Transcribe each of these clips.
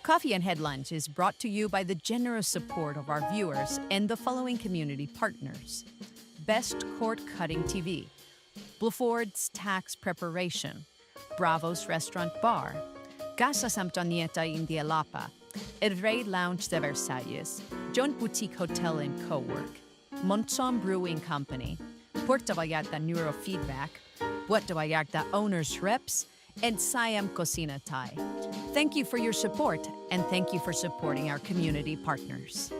Coffee and Headlines is brought to you by the generous support of our viewers and the following community partners: Best Court Cutting TV, Bluford's Tax Preparation, Bravo's Restaurant Bar, Casa Samtonieta India Lapa, El Rey Lounge de Versalles, John Boutique Hotel and Co-work, Montzon Brewing Company, Puerto Vallarta Neurofeedback, Puerto Vallarta Owners Reps, and Siam Cocina Thai. Thank you for your support, and thank you for supporting our community partners.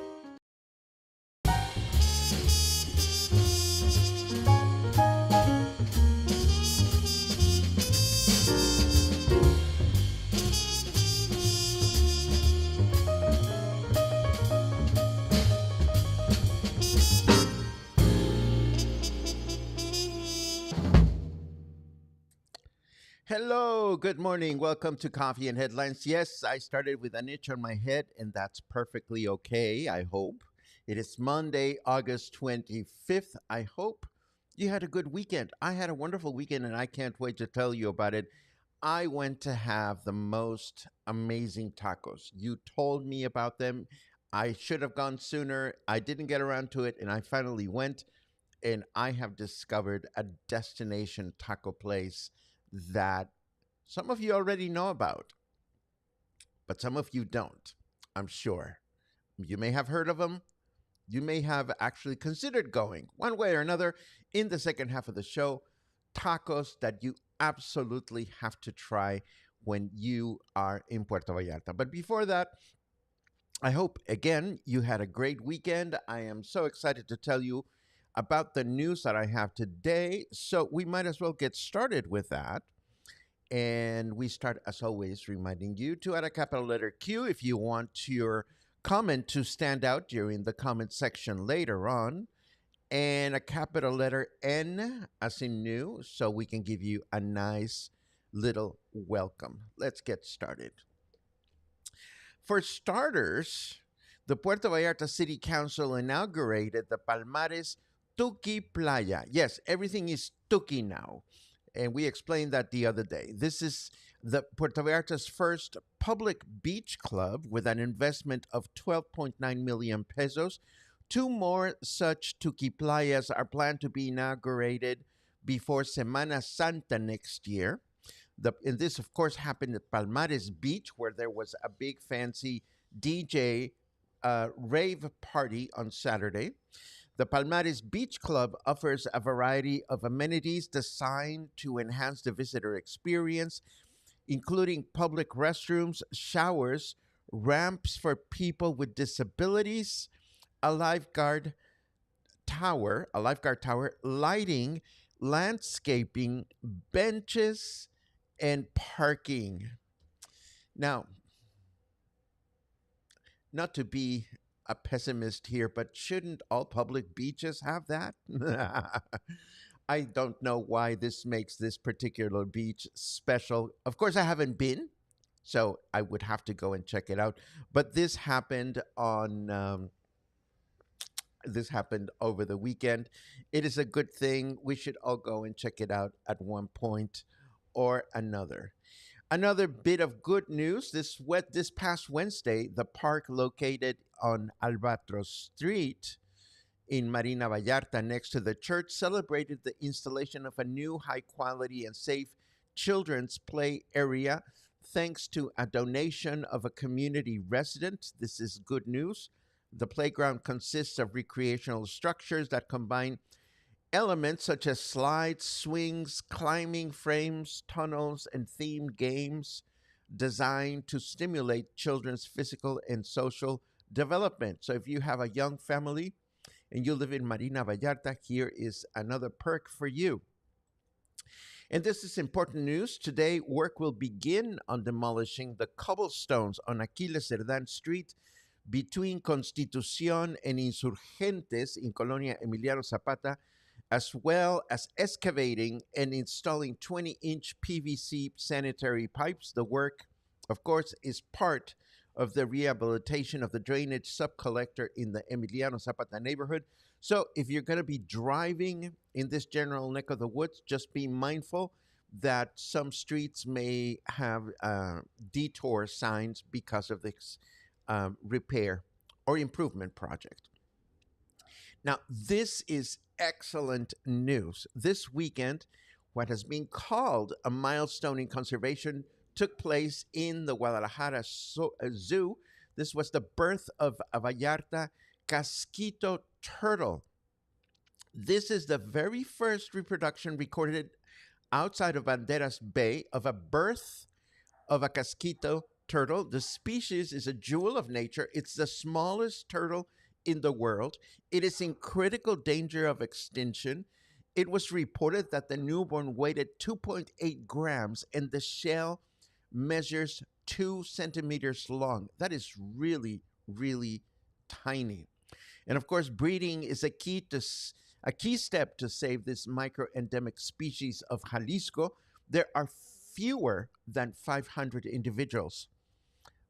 Hello, good morning. Welcome to Coffee and Headlines. Yes, I started with an itch on my head, and that's perfectly okay, I hope. It is Monday, August 25th. I hope you had a good weekend. I had a wonderful weekend, and I can't wait to tell you about it. I went to have the most amazing tacos. You told me about them. I should have gone sooner. I didn't get around to it, and I finally went, and I have discovered a destination taco place that some of you already know about, but some of you don't, I'm sure. You may have heard of them. You may have actually considered going one way or another. In the second half of the show, tacos that you absolutely have to try when you are in Puerto Vallarta. But before that, I hope, again, you had a great weekend. I am so excited to tell you about the news that I have today. So we might as well get started with that. And we start, as always, reminding you to add a capital letter Q if you want your comment to stand out during the comment section later on, and a capital letter N as in new, so we can give you a nice little welcome. Let's get started. For starters, the Puerto Vallarta City Council inaugurated the Palmares Tuki Playa. Yes, everything is Tuki now. And we explained that the other day. This is the Puerto Vallarta's first public beach club with an investment of 12.9 million pesos. Two more such Tuki Playas are planned to be inaugurated before Semana Santa next year. And this, of course, happened at Palmares Beach, where there was a big fancy DJ rave party on Saturday. The Palmares Beach Club offers a variety of amenities designed to enhance the visitor experience, including public restrooms, showers, ramps for people with disabilities, a lifeguard tower, lighting, landscaping, benches, and parking. Now, not to be a pessimist here, but shouldn't all public beaches have that? I don't know why this makes this particular beach special. Of course, I haven't been, so I would have to go and check it out. But this happened over the weekend. It is a good thing. We should all go and check it out at one point or another. Another bit of good news, this past Wednesday, the park located on Albatros Street in Marina Vallarta next to the church celebrated the installation of a new high quality and safe children's play area thanks to a donation of a community resident. This is good news. The playground consists of recreational structures that combine elements such as slides, swings, climbing frames, tunnels, and themed games designed to stimulate children's physical and social development. So if you have a young family and you live in Marina Vallarta, here is another perk for you. And this is important news. Today, work will begin on demolishing the cobblestones on Aquiles Cerdán Street between Constitución and Insurgentes in Colonia Emiliano Zapata, as well as excavating and installing 20-inch PVC sanitary pipes. The work, of course, is part of the rehabilitation of the drainage subcollector in the Emiliano Zapata neighborhood. So if you're going to be driving in this general neck of the woods, just be mindful that some streets may have detour signs because of this repair or improvement project. Now, this is excellent news. This weekend, what has been called a milestone in conservation took place in the Guadalajara Zoo. This was the birth of a Vallarta Casquito turtle. This is the very first reproduction recorded outside of Banderas Bay of a birth of a Casquito turtle. The species is a jewel of nature. It's the smallest turtle in the world. It is in critical danger of extinction. It was reported that the newborn weighed 2.8 grams and the shell measures 2 centimeters long. That is really, really tiny. And of course, breeding is a key step to save this micro-endemic species of Jalisco. There are fewer than 500 individuals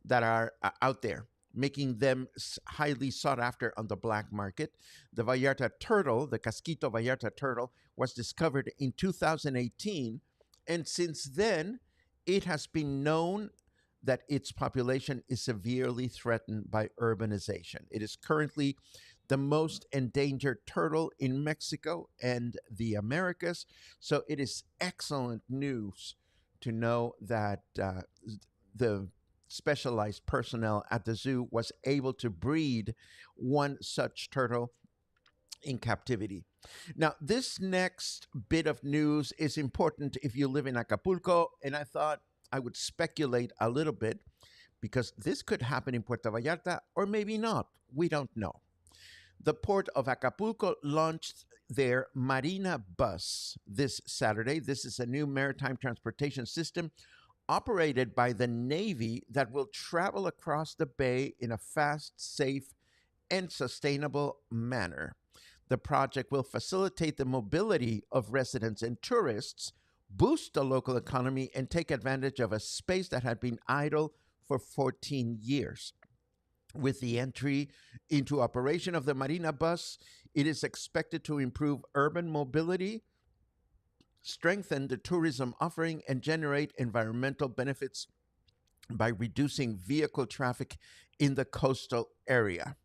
that are out there, making them highly sought after on the black market. The Vallarta turtle, the Casquito Vallarta turtle, was discovered in 2018, and since then, it has been known that its population is severely threatened by urbanization. It is currently the most endangered turtle in Mexico and the Americas. So it is excellent news to know that the specialized personnel at the zoo was able to breed one such turtle in captivity. Now, this next bit of news is important if you live in Acapulco, and I thought I would speculate a little bit because this could happen in Puerto Vallarta or maybe not. We don't know. The Port of Acapulco launched their Marina bus this Saturday. This is a new maritime transportation system operated by the Navy that will travel across the bay in a fast, safe, and sustainable manner. The project will facilitate the mobility of residents and tourists, boost the local economy, and take advantage of a space that had been idle for 14 years. With the entry into operation of the Marina bus, it is expected to improve urban mobility, strengthen the tourism offering, and generate environmental benefits by reducing vehicle traffic in the coastal area.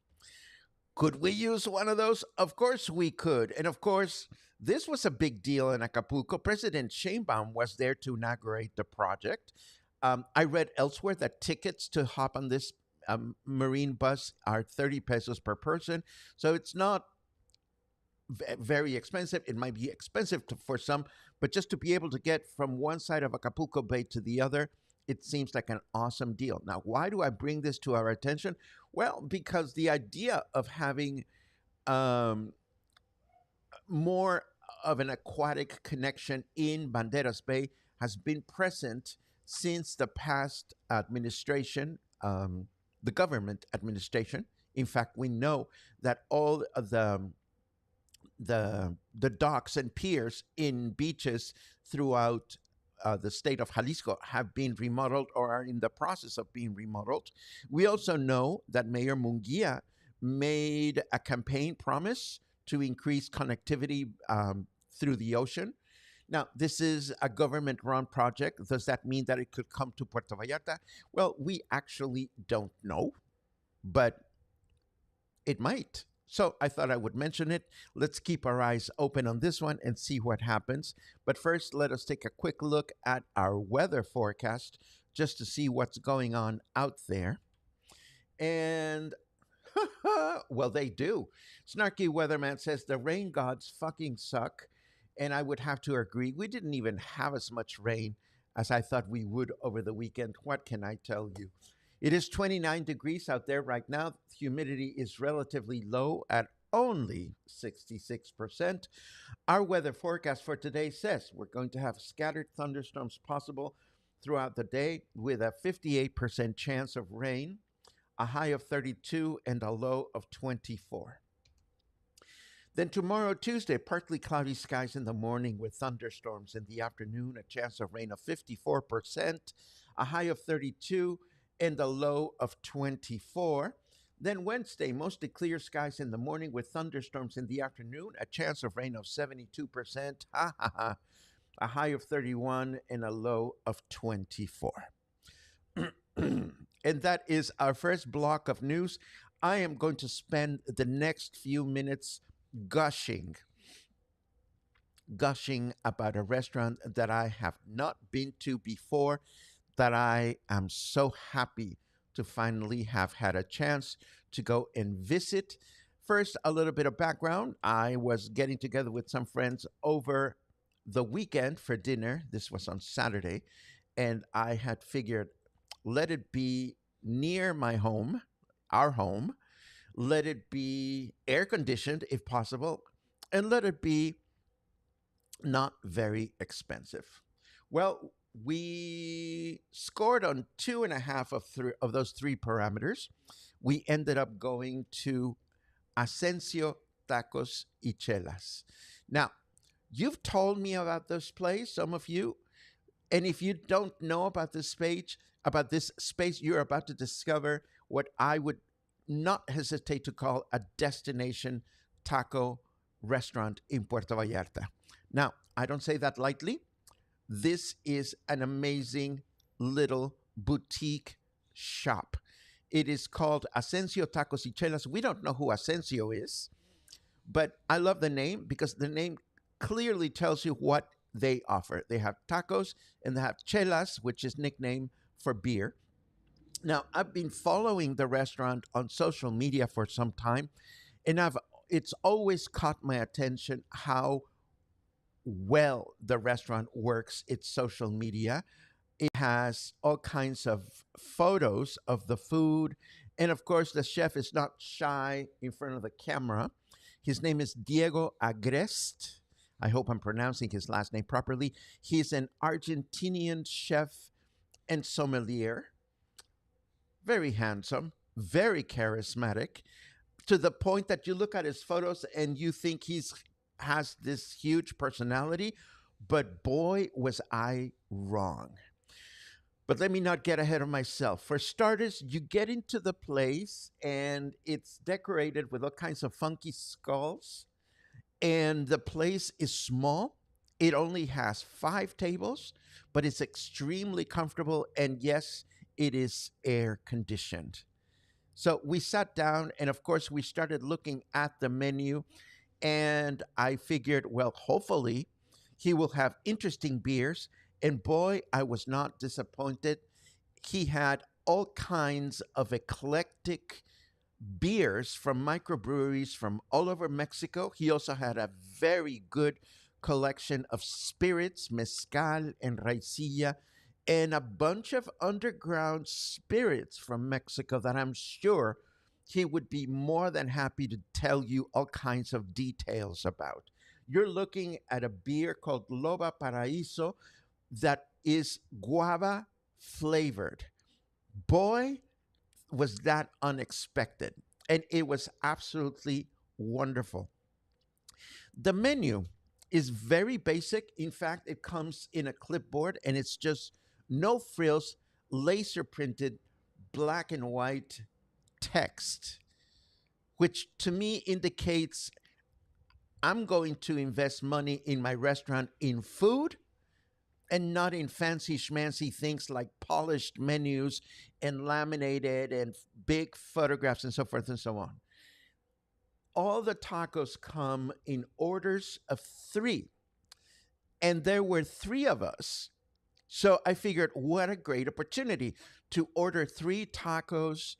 Could we use one of those? Of course we could. And of course, this was a big deal in Acapulco. President Sheinbaum was there to inaugurate the project. I read elsewhere that tickets to hop on this marine bus are 30 pesos per person. So it's not very expensive. It might be expensive for some, but just to be able to get from one side of Acapulco Bay to the other, it seems like an awesome deal. Now, why do I bring this to our attention? Well, because the idea of having more of an aquatic connection in Banderas Bay has been present since the past administration, the government administration. In fact, we know that all of the docks and piers in beaches throughout the state of Jalisco have been remodeled or are in the process of being remodeled. We also know that Mayor Munguia made a campaign promise to increase connectivity through the ocean. Now, this is a government-run project. Does that mean that it could come to Puerto Vallarta? Well, we actually don't know, but it might. So I thought I would mention it. Let's keep our eyes open on this one and see what happens. But first, let us take a quick look at our weather forecast just to see what's going on out there. And, well, they do. Snarky Weatherman says the rain gods fucking suck. And I would have to agree. We didn't even have as much rain as I thought we would over the weekend. What can I tell you? It is 29 degrees out there right now. Humidity is relatively low at only 66%. Our weather forecast for today says we're going to have scattered thunderstorms possible throughout the day with a 58% chance of rain, a high of 32 and a low of 24. Then tomorrow, Tuesday, partly cloudy skies in the morning with thunderstorms in the afternoon, a chance of rain of 54%, a high of 32 and a low of 24. Then Wednesday, mostly clear skies in the morning with thunderstorms in the afternoon, a chance of rain of 72%, a high of 31 and a low of 24. And that is our first block of news. I am going to spend the next few minutes gushing, gushing about a restaurant that I have not been to before, that I am so happy to finally have had a chance to go and visit. First, a little bit of background. I was getting together with some friends over the weekend for dinner. This was on Saturday. And I had figured, let it be near my home, our home. Let it be air conditioned if possible. And let it be not very expensive. Well, we scored on two and a half of those three parameters. We ended up going to Ascencio Tacos y Chelas. Now, you've told me about this place, some of you, and if you don't know about this space, you're about to discover what I would not hesitate to call a destination taco restaurant in Puerto Vallarta. Now, I don't say that lightly. This is an amazing little boutique shop. It is called Ascencio Tacos y Chelas. We don't know who Ascencio is, but I love the name because the name clearly tells you what they offer. They have tacos and they have chelas, which is nickname for beer. Now, I've been following the restaurant on social media for some time, and it's always caught my attention how well the restaurant works its social media. It has all kinds of photos of the food. And of course, the chef is not shy in front of the camera. His name is Diego Agrest. I hope I'm pronouncing his last name properly. He's an Argentinian chef and sommelier. Very handsome, very charismatic, to the point that you look at his photos and you think he's has this huge personality, but boy, was I wrong. But let me not get ahead of myself. For starters, you get into the place and it's decorated with all kinds of funky skulls, and the place is small. It only has 5 tables, but it's extremely comfortable. And yes, it is air conditioned. So we sat down, and of course, we started looking at the menu. And I figured, well, hopefully he will have interesting beers. And boy, I was not disappointed. He had all kinds of eclectic beers from microbreweries from all over Mexico. He also had a very good collection of spirits, mezcal and raicilla, and a bunch of underground spirits from Mexico that I'm sure he would be more than happy to tell you all kinds of details about. You're looking at a beer called Loba Paraíso that is guava flavored. Boy, was that unexpected. And it was absolutely wonderful. The menu is very basic. In fact, it comes in a clipboard and it's just no frills, laser printed black and white text, which to me indicates I'm going to invest money in my restaurant in food and not in fancy schmancy things like polished menus and laminated and big photographs and so forth and so on. All the tacos come in orders of 3, and there were 3 of us. So I figured, what a great opportunity to order 3 tacos,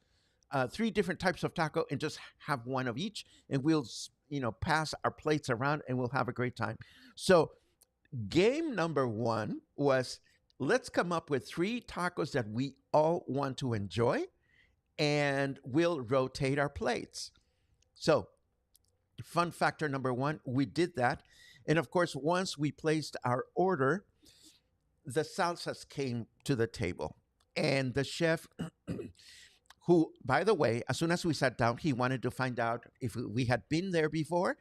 3 different types of taco, and just have one of each, and we'll, pass our plates around, and we'll have a great time. So game number 1 was, let's come up with 3 tacos that we all want to enjoy, and we'll rotate our plates. So, fun factor number 1, we did that. And of course, once we placed our order, the salsas came to the table. And the chef, who, by the way, as soon as we sat down, he wanted to find out if we had been there before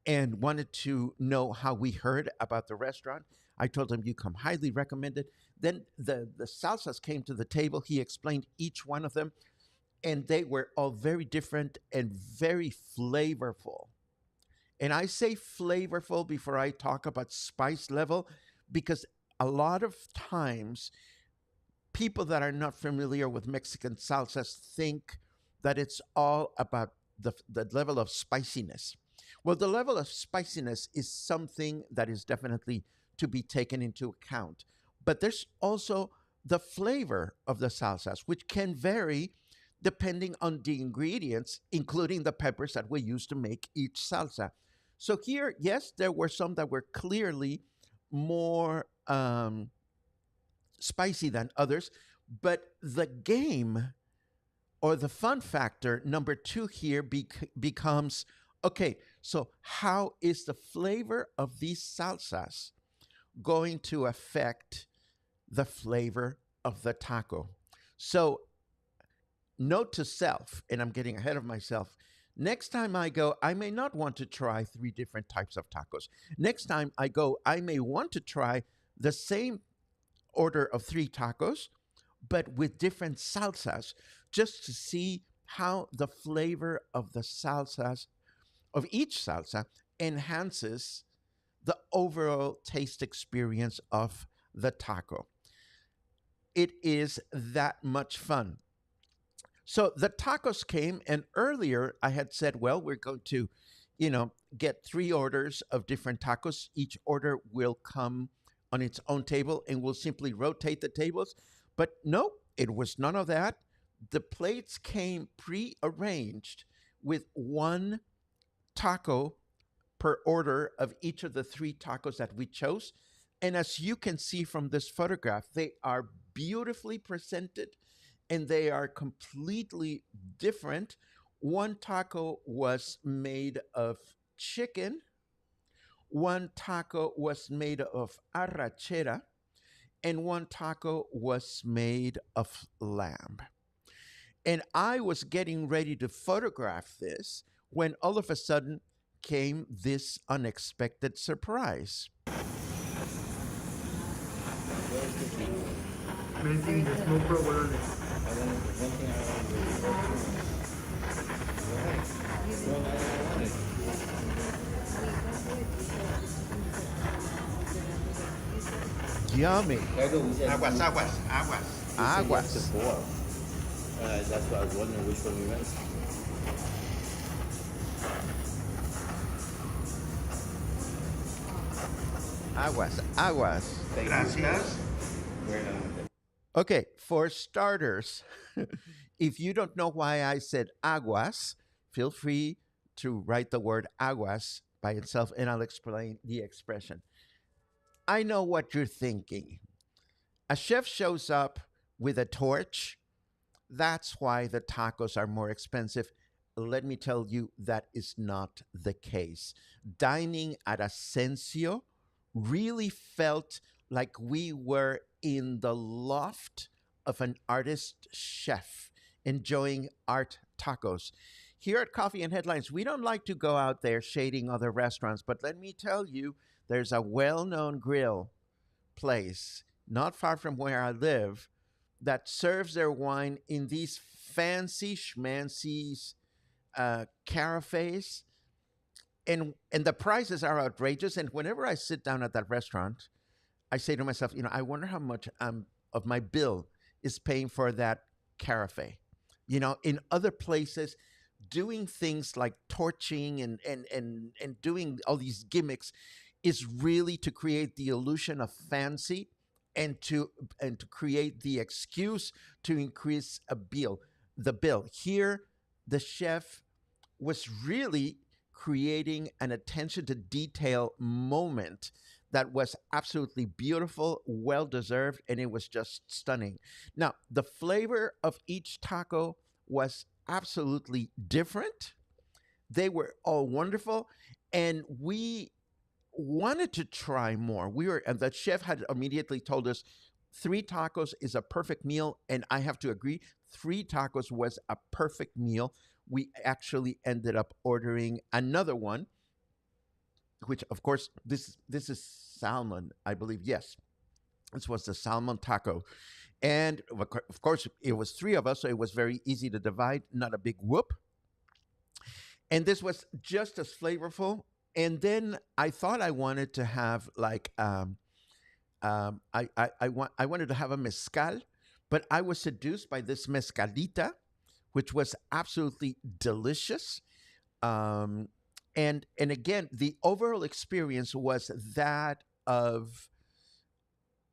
and wanted to know how we heard about the restaurant. I told him, you come highly recommended. Then the salsas came to the table. He explained each one of them, and they were all very different and very flavorful. And I say flavorful before I talk about spice level because a lot of times people that are not familiar with Mexican salsas think that it's all about the level of spiciness. Well, the level of spiciness is something that is definitely to be taken into account. But there's also the flavor of the salsas, which can vary depending on the ingredients, including the peppers that we use to make each salsa. So here, yes, there were some that were clearly more spicy than others, but the game or the fun factor number two here becomes okay, so how is the flavor of these salsas going to affect the flavor of the taco? So, note to self, and I'm getting ahead of myself. Next time I go, I may not want to try three different types of tacos. Next time I go, I may want to try the same order of three tacos, but with different salsas, just to see how the flavor of the salsas, of each salsa, enhances the overall taste experience of the taco. It is that much fun. So the tacos came, and earlier I had said, well, we're going to, get three orders of different tacos. Each order will come on its own table, and we'll simply rotate the tables. But no, it was none of that. The plates came pre-arranged with one taco per order of each of the three tacos that we chose. And as you can see from this photograph, they are beautifully presented and they are completely different. One taco was made of chicken, one taco was made of arrachera, and one taco was made of lamb. And I was getting ready to photograph this when all of a sudden came this unexpected surprise. Amazing, the smoke provolone. Yummy. Aguas, aguas, aguas. Aguas. That's what I was wondering which one we went. Aguas. Aguas. Gracias. Okay, for starters, if you don't know why I said aguas, feel free to write the word aguas by itself and I'll explain the expression. I know what you're thinking. A chef shows up with a torch. That's why the tacos are more expensive. Let me tell you, that is not the case. Dining at Ascencio really felt like we were in the loft of an artist chef enjoying art tacos. Here at Coffee and Headlines, we don't like to go out there shading other restaurants, but let me tell you, there's a well known grill place not far from where I live that serves their wine in these fancy schmancy carafes. And the prices are outrageous. And whenever I sit down at that restaurant, I say to myself, I wonder how much of my bill is paying for that carafe. In other places, doing things like torching and doing all these gimmicks is really to create the illusion of fancy and to create the excuse to increase the bill. Here, the chef was really creating an attention to detail moment that was absolutely beautiful, well deserved, and it was just stunning. Now, the flavor of each taco was absolutely different. They were all wonderful, and we wanted to try more. And the chef had immediately told us 3 tacos is a perfect meal, and I have to agree, 3 tacos was a perfect meal. We actually ended up ordering another one, which of course this is salmon, I believe. Yes, this was the salmon taco, and of course it was 3 of us, so it was very easy to divide. Not a big whoop. And this was just as flavorful. And then I thought I wanted to have like I wanted to have a mezcal, but I was seduced by this mezcalita, which was absolutely delicious. Um, and again, the overall experience was that of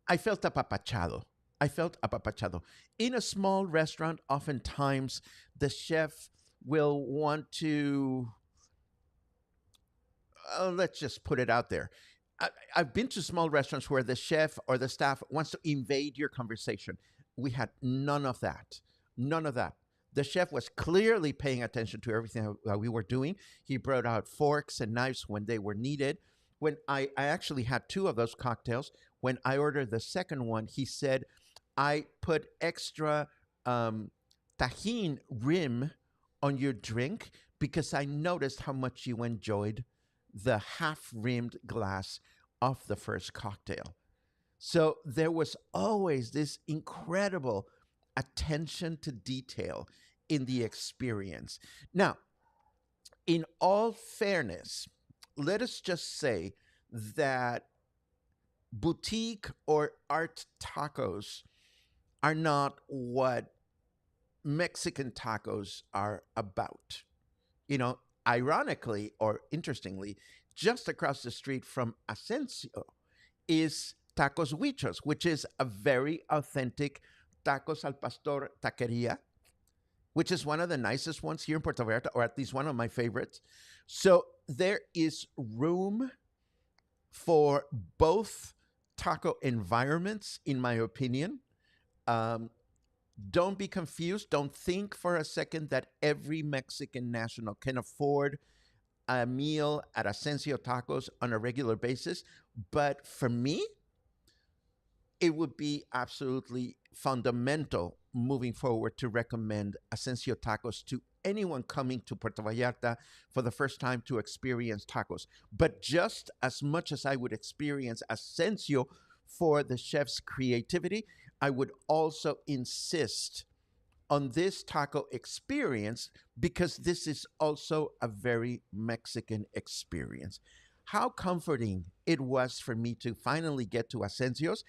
I felt apapachado. I felt apapachado. In a small restaurant, oftentimes the chef will want to, let's just put it out there. I've been to small restaurants where the chef or the staff wants to invade your conversation. We had none of that. None of that. The chef was clearly paying attention to everything that we were doing. He brought out forks and knives when they were needed. When I actually had two of those cocktails, when I ordered the second one, he said, I put extra tajin rim on your drink because I noticed how much you enjoyed the half rimmed glass of the first cocktail. So there was always this incredible attention to detail in the experience. Now, in all fairness, let us just say that boutique or art tacos are not what Mexican tacos are about. You know, ironically or interestingly, just across the street from Ascencio is Tacos Huichos, which is a very authentic tacos al pastor taqueria, which is one of the nicest ones here in Puerto Vallarta, or at least one of my favorites. So there is room for both taco environments, in my opinion. Um, don't be confused. Don't think for a second that every Mexican national can afford a meal at Ascencio Tacos on a regular basis. But for me, it would be absolutely fundamental moving forward to recommend Ascencio Tacos to anyone coming to Puerto Vallarta for the first time to experience tacos. But just as much as I would experience Ascencio for the chef's creativity, I would also insist on this taco experience because this is also a very Mexican experience. How comforting it was for me to finally get to Ascencio's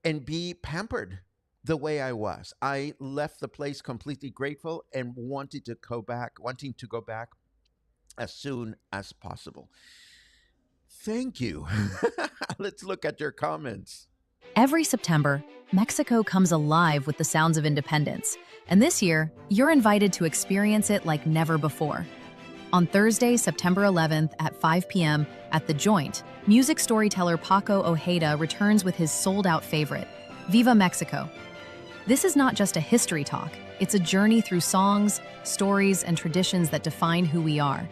and be pampered the way I was. I left the place completely grateful and wanting to go back as soon as possible. Thank you. Let's look at your comments. Every September, Mexico comes alive with the sounds of independence, and this year, you're invited to experience it like never before. On Thursday, September 11th at 5 p.m. at The Joint, music storyteller Paco Ojeda returns with his sold-out favorite, Viva Mexico. This is not just a history talk, it's a journey through songs, stories, and traditions that define who we are.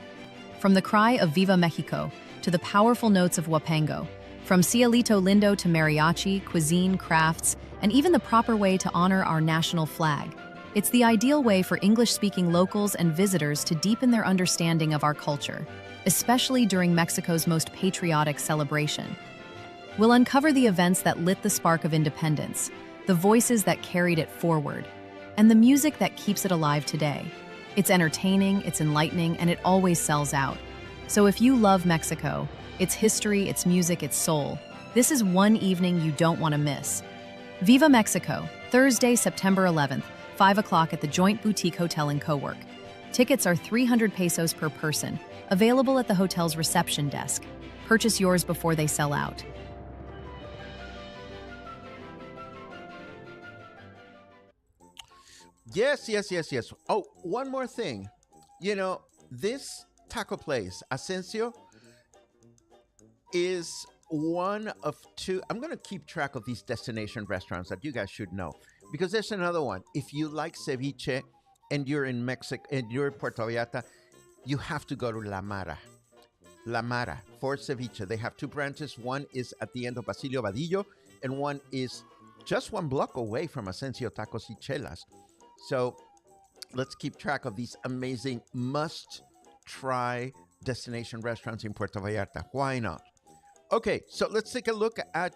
From the cry of Viva Mexico to the powerful notes of Huapango, from Cielito Lindo to mariachi, cuisine, crafts, and even the proper way to honor our national flag. It's the ideal way for English-speaking locals and visitors to deepen their understanding of our culture, especially during Mexico's most patriotic celebration. We'll uncover the events that lit the spark of independence, the voices that carried it forward, and the music that keeps it alive today. It's entertaining, it's enlightening, and it always sells out. So if you love Mexico, its history, its music, its soul, this is one evening you don't want to miss. Viva Mexico, Thursday, September 11th, 5 o'clock at the Joint Boutique Hotel and Co-work. Tickets are 300 pesos per person, available at the hotel's reception desk. Purchase yours before they sell out. Yes. Oh, one more thing. You know, this taco place, Ascencio, is one of two. I'm going to keep track of these destination restaurants that you guys should know because there's another one. If you like ceviche and you're in Mexico and you're in Puerto Vallarta, you have to go to La Mara. La Mara for ceviche. They have two branches. One is at the end of Basilio Vadillo, and one is just one block away from Ascencio Tacos y Chelas. So let's keep track of these amazing must-try destination restaurants in Puerto Vallarta. Why not? Okay, so let's take a look at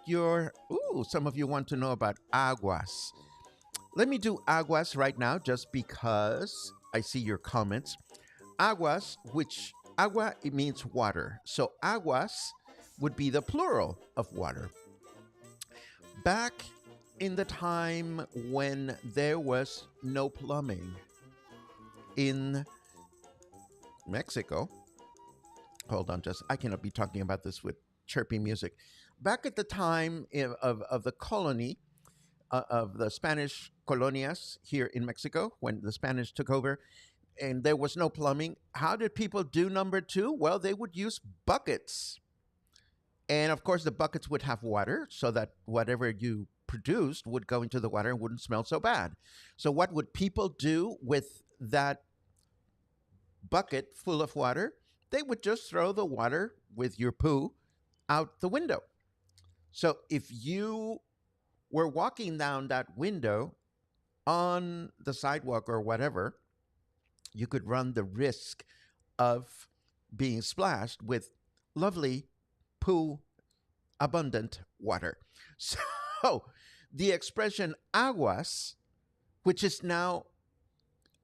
some of you want to know about aguas. Let me do aguas right now just because I see your comments. Aguas, it means water. So aguas would be the plural of water. back in the time when there was no plumbing in Mexico. Hold on, I cannot be talking about this with chirpy music. Back at the time of the colony, of the Spanish colonias here in Mexico, when the Spanish took over and there was no plumbing, how did people do number two? Well, they would use buckets. And of course, the buckets would have water so that whatever you produced would go into the water and wouldn't smell so bad. So, what would people do with that bucket full of water? They would just throw the water with your poo out the window. So, if you were walking down that window on the sidewalk or whatever, you could run the risk of being splashed with lovely poo abundant water. So the expression aguas, which is now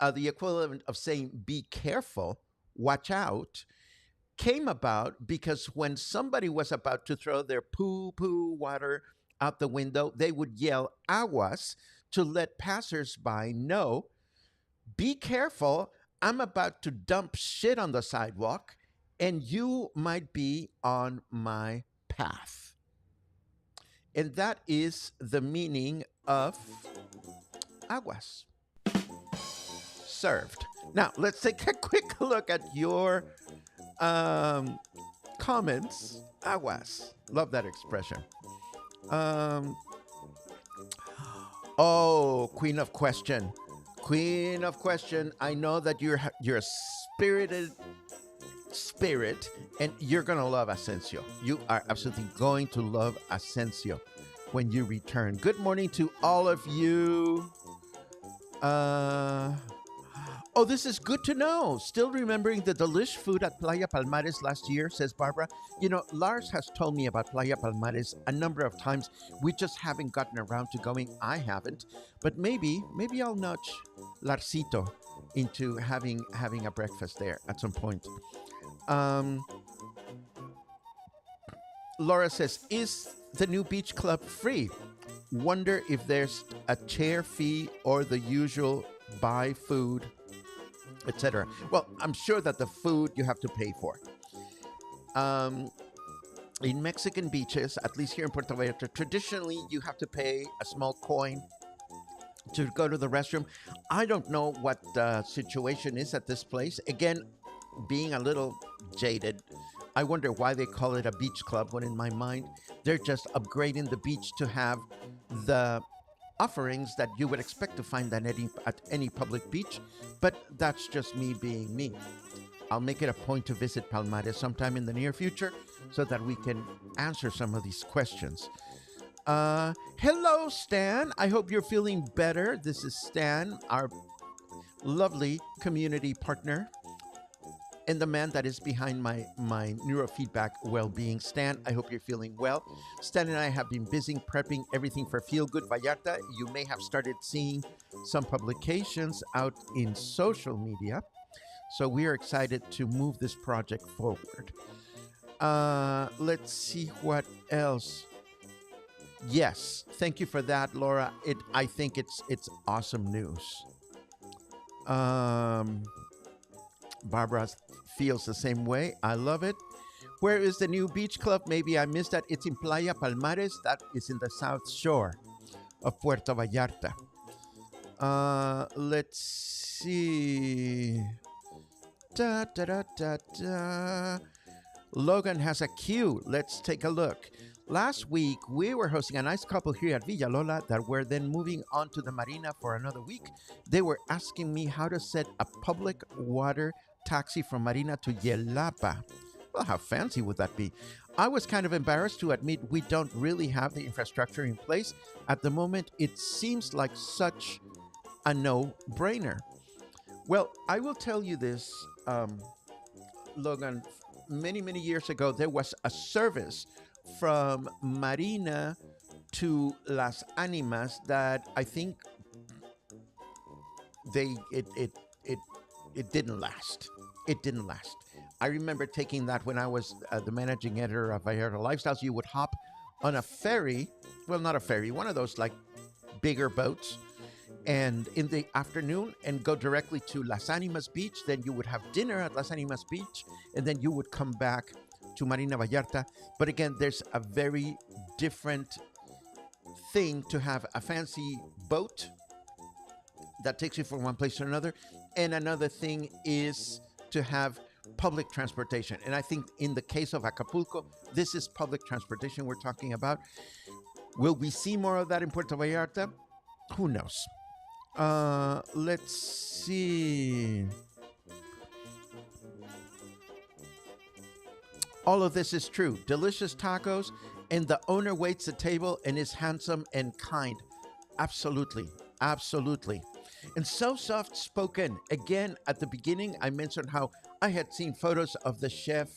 the equivalent of saying be careful, watch out, came about because when somebody was about to throw their poo water out the window, they would yell aguas to let passersby know, be careful, I'm about to dump shit on the sidewalk and you might be on my path. And that is the meaning of aguas. Served. Now, let's take a quick look at your comments. Aguas. Love that expression. Queen of Question. Queen of Question. I know that you're a spirited spirit, and you're going to love Ascencio. You are absolutely going to love Ascencio when you return. Good morning to all of you. This is good to know. Still remembering the delish food at Playa Palmares last year, says Barbara. You know, Lars has told me about Playa Palmares a number of times. We just haven't gotten around to going. I haven't. But maybe I'll nudge Larsito into having a breakfast there at some point. Laura says, is the new beach club free? Wonder if there's a chair fee or the usual buy food, etc. Well, I'm sure that the food you have to pay for. In Mexican beaches, at least here in Puerto Vallarta, traditionally you have to pay a small coin to go to the restroom. I don't know what the situation is at this place. Again, being a little jaded, I wonder why they call it a beach club when in my mind they're just upgrading the beach to have the offerings that you would expect to find at any public beach. But that's just me being me. I'll make it a point to visit Palmares sometime in the near future so that we can answer some of these questions. Hello, Stan. I hope you're feeling better. This is Stan, our lovely community partner and the man that is behind my neurofeedback well-being. Stan, I hope you're feeling well. Stan and I have been busy prepping everything for Feel Good Vallarta. You may have started seeing some publications out in social media. So we are excited to move this project forward. Let's see what else. Yes, thank you for that, Laura. I think it's awesome news. Barbara feels the same way. I love it. Where is the new beach club? Maybe I missed that. It's in Playa Palmares. That is in the south shore of Puerto Vallarta. Let's see. Da, da, da, da, da. Logan has a cue. Let's take a look. Last week, we were hosting a nice couple here at Villalola that were then moving on to the Marina for another week. They were asking me how to set a public water taxi from Marina to Yelapa. Well, how fancy would that be? I was kind of embarrassed to admit we don't really have the infrastructure in place. At the moment, it seems like such a no-brainer. Well, I will tell you this, Logan. Many years ago, there was a service from Marina to Las Animas that I think it didn't last. It didn't last. I remember taking that when I was the managing editor of Vallarta Lifestyles. You would hop on a ferry. Well, not a ferry, one of those like bigger boats, and in the afternoon and go directly to Las Animas Beach. Then you would have dinner at Las Animas Beach, and then you would come back to Marina Vallarta. But again, there's a very different thing to have a fancy boat that takes you from one place to another, and another thing is to have public transportation. And I think in the case of Acapulco, this is public transportation we're talking about. Will we see more of that in Puerto Vallarta? Who knows? Let's see. All of this is true. Delicious tacos, and the owner waits the table and is handsome and kind. Absolutely. Absolutely. And so soft spoken. Again, at the beginning, I mentioned how I had seen photos of the chef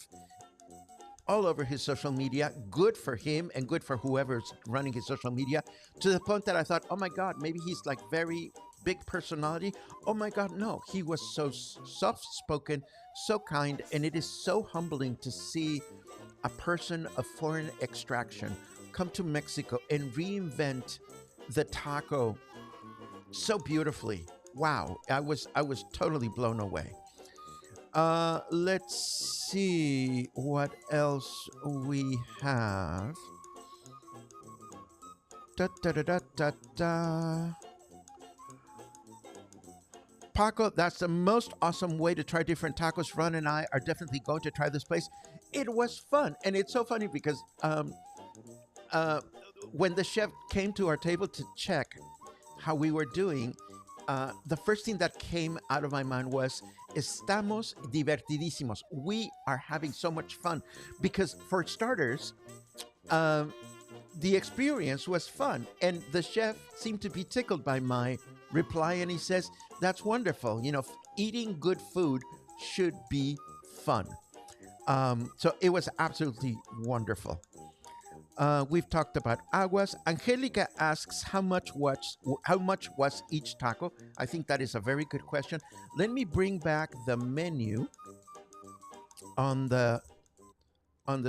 all over his social media. Good for him and good for whoever's running his social media, to the point that I thought, oh my God, maybe he's like very big personality. Oh my God, no. He was so soft spoken, so kind, and it is so humbling to see a person of foreign extraction come to Mexico and reinvent the taco so beautifully. Wow, I was totally blown away. Let's see what else we have. Da, da, da, da, da, da. Paco, that's the most awesome way to try different tacos. Ron and I are definitely going to try this place. It was fun, and it's so funny because when the chef came to our table to check how we were doing, the first thing that came out of my mind was, estamos divertidísimos. We are having so much fun. Because for starters, the experience was fun. And the chef seemed to be tickled by my reply. And he says, that's wonderful. You know, eating good food should be fun. So it was absolutely wonderful. We've talked about aguas. Angelica asks how much was each taco. I think that is a very good question. Let me bring back the menu on the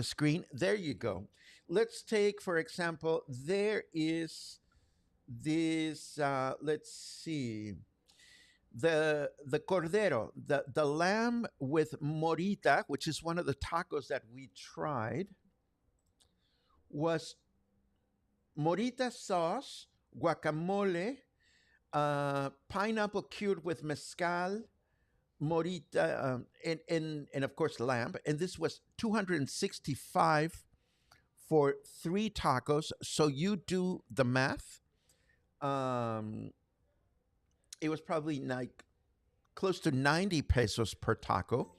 screen. There you go. Let's take, for example, there is this. Let's see. The cordero, the lamb with morita, which is one of the tacos that we tried, was morita sauce, guacamole, pineapple cured with mezcal, morita, and of course lamb. And this was $265 for 3 tacos. So you do the math. It was probably like close to 90 pesos per taco,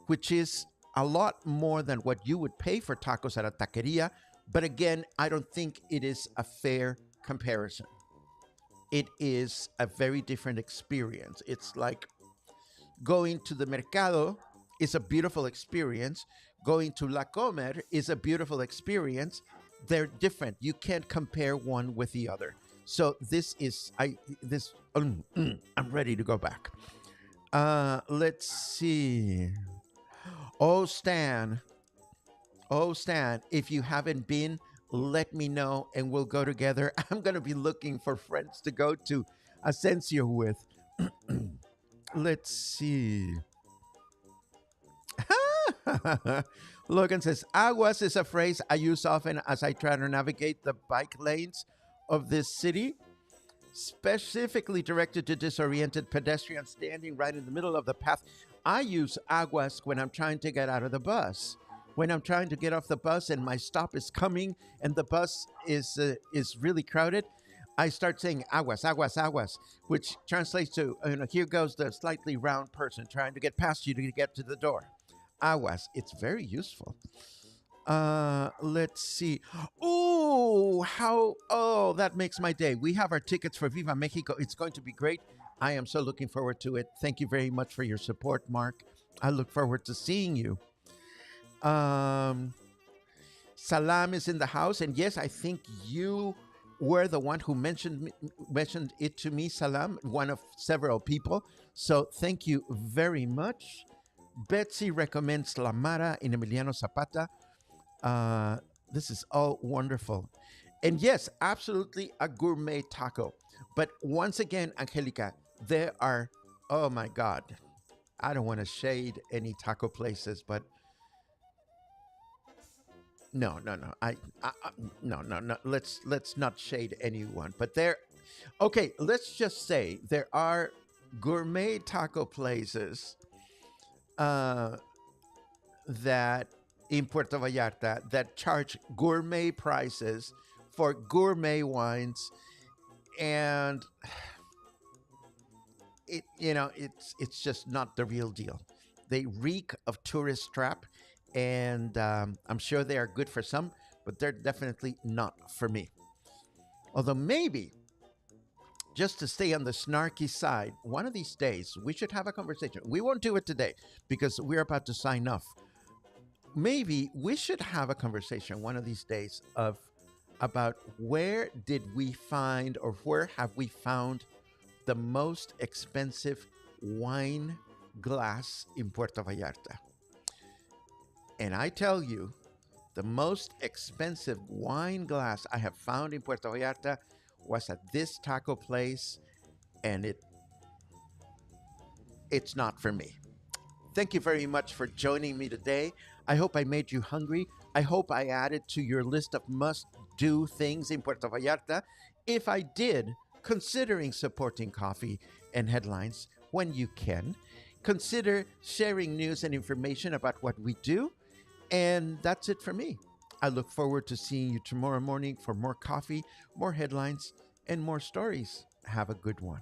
which is a lot more than what you would pay for tacos at a taqueria. But again, I don't think it is a fair comparison. It is a very different experience. It's like going to the mercado is a beautiful experience. Going to La Comer is a beautiful experience. They're different. You can't compare one with the other. So this is, I'm ready to go back. Let's see. Oh, Stan, if you haven't been, let me know and we'll go together. I'm going to be looking for friends to go to Ascencio with. Let's see. Logan says, aguas is a phrase I use often as I try to navigate the bike lanes of this city, specifically directed to disoriented pedestrians standing right in the middle of the path. I use aguas when I'm trying to get out of the bus. When I'm trying to get off the bus and my stop is coming and the bus is really crowded, I start saying aguas, aguas, aguas, which translates to, here goes the slightly round person trying to get past you to get to the door. Aguas. It's very useful. Let's see. Oh, that makes my day. We have our tickets for Viva Mexico. It's going to be great. I am so looking forward to it. Thank you very much for your support, Mark. I look forward to seeing you. Salam is in the house, and yes, I think you were the one who mentioned it to me, Salam, one of several people. So thank you very much. Betsy recommends La Mara in Emiliano Zapata. This is all wonderful. And yes, absolutely a gourmet taco. But once again, Angelica, there are, oh my God, I don't want to shade any taco places, but no, no, no. No, no, no. Let's not shade anyone. But there, okay, let's just say there are gourmet taco places uh, that in Puerto Vallarta that charge gourmet prices for gourmet wines, and it's just not the real deal. They reek of tourist trap, and I'm sure they are good for some, but they're definitely not for me. Although maybe, just to stay on the snarky side, one of these days we should have a conversation. We won't do it today because we're about to sign off. Maybe we should have a conversation one of these days of about where did we find or where have we found the most expensive wine glass in Puerto Vallarta. And I tell you, the most expensive wine glass I have found in Puerto Vallarta was at this taco place, and it's not for me. Thank you very much for joining me today. I hope I made you hungry. I hope I added to your list of must do things in Puerto Vallarta. If I did, considering supporting coffee and headlines when you can, consider sharing news and information about what we do. And that's it for me. I look forward to seeing you tomorrow morning for more coffee, more headlines, and more stories. Have a good one.